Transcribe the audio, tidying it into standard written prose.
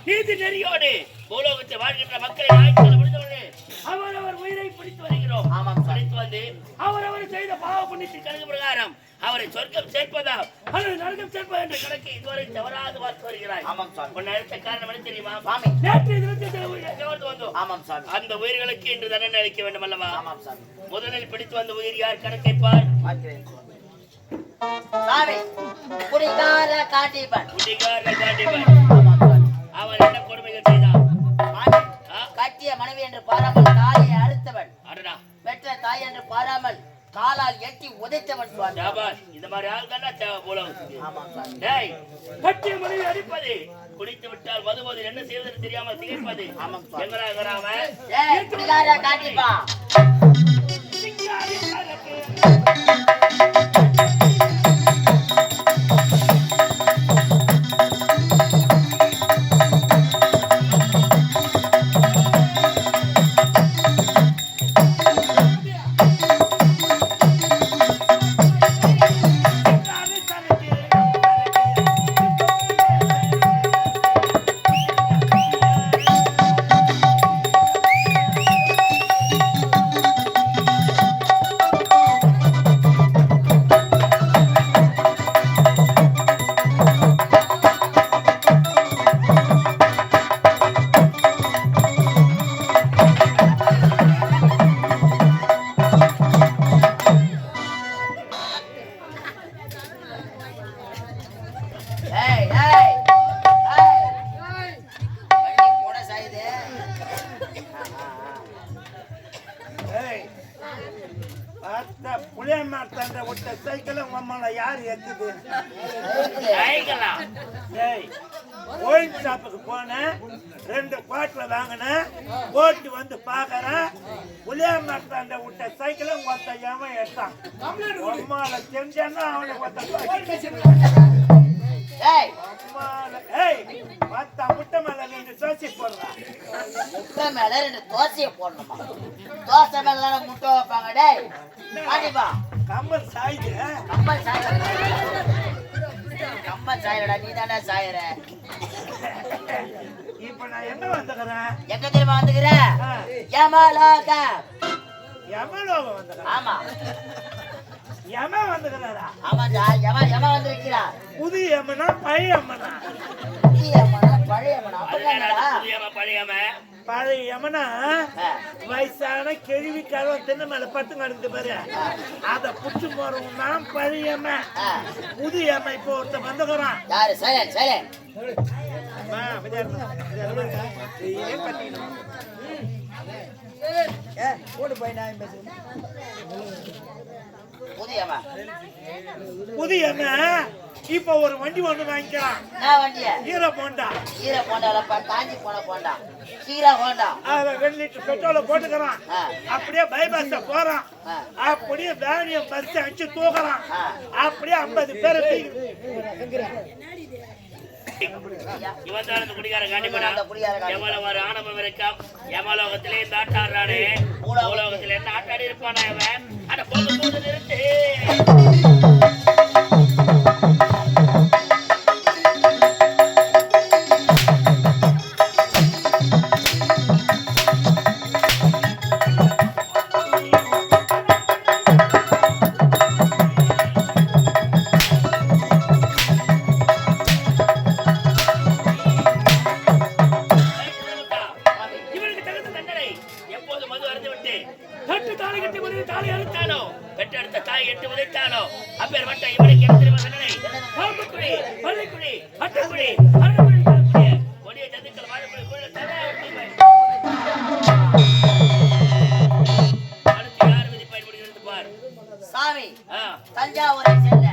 நீதி நெறியோடு பூலோகத்தை வாழ்கின்ற மக்களை ஆய்ச்சி முடிந்தவர்களே அவரவர் உயிரை பிடித்து வருகிறோம். பிடித்து வந்து அவரவர் செய்த பாவ புண்ணியத்தின் கணக்கு பிரகாரம் அவரை சொர்க்கம் சேர்ப்பதா அல்லது நரகம் சேர்ப்பதா என்ற கணக்கை இதுவரை தவறாது பார்த்து வருகிறாய். உன்னை அழைத்த காரணம் என்ன தெரியுமா? நேற்றைய தினத்தில் கவர்ந்து வந்தோம். அந்த உயிர்களுக்கு இன்று தண்டனை அளிக்க வேண்டும் அல்லவா? முதலில் பிடித்து வந்த உயிர் யார் கணக்கை பார். அவன் என்ன கொடுமைகள் செய்தான்? கட்டிய மனைவி என்று பாராமல் தாயை அறுத்தவன், பெற்ற தாய் என்று பாராமல் காலால் எட்டி உதைத்தவன். இந்த மாதிரி ஆள் தானே தேவை போல. கட்டிய மனைவி அடிப்பது, குடித்து விட்டால் மதுபோதில் என்ன செய்வதற்கு தெரியாமல் திகைப்பது. காட்டிப்பா ரெண்டு குவாட்ல வாங்கின போட்டு வந்து பாக்குறேன் புளியாமத்தாண்ட விட்ட சைக்கிள ஒத்தையாம எடுத்தான். அம்மால செஞ்சேன்னா அவனை முட்டை மேல ரெண்டு தோசை போடுறான். முட்டை மேல ரெண்டு தோசையை போடணுமா? தோசை மேல முட்டை வைப்பாங்க. டேய் கண்டிப்பா கம்மல் சாயுது. கம்மல் சாயறடா, நீ தானே சாயற. இப்ப நான் என்ன வந்துக்கிறேன்? எங்க தெரியுமா வந்துக்கிறேன்? யமலோகம். யமலோகம் வந்துக்கிறேன். ஆமா, யம வந்துக்கிறாரா? ஆமாடா, யம வந்திருக்கிறா. புது யமனா பழைய யமனா? புது யமனா பழைய யமனா? பழைய யமனா வயசான கேள்வி கழுவ தின்ன மேல பட்டு நடந்து பாரு, அத புடிச்சு போறவங்க தான் பழைய யம. புது யம இப்போ ஒருத்த வந்துக்கிறான். யாரு? சைலன் சைலன். புதியம்மா புதியம்மா இப்ப ஒரு வண்டி ஒண்ணு வாங்கிக்கலாம். நான் வண்டிய ஹீரோ போண்டா. ஹீரோ போண்டாலப்பா, காஞ்சி போன போண்டா, ஹீரோ போண்டா. 2 லிட்டர் பெட்ரோல போட்டுக்கிறான். அப்படியே பைபாஸ போறான். அப்படியே வேனியம் பஸ் அடிச்சு தூக்குறான். அப்படியே 50 பேரை இவன் தான் அந்த குடிகார காண்டிபடா. எவ்வளவு ஒரு ஆணவம் இருக்கா. யமலோகத்திலே இந்த ஆட்டாடுறானே, பூலோகத்திலே என்ன ஆட்டாடி இருப்பானா அவன். அட போது போது நிறுத்து. பெற்றெடுத்த தாய் 8 உதைத்தாலோ அப்பேற்பட்ட இவனுக்கு என்ன தெரியுமா தண்டனை? பாம்புக்குடி, பள்ளிக்குடி, அட்டுக்குடி, அருகுடி தரக்கூடிய கொடிய ஜந்துக்கள் வாழக்கூடிய குழந்தை தலை அடுத்து யார் விதி பயன்படுகிறது பார். சாமி தஞ்சாவூரை சேர்ந்த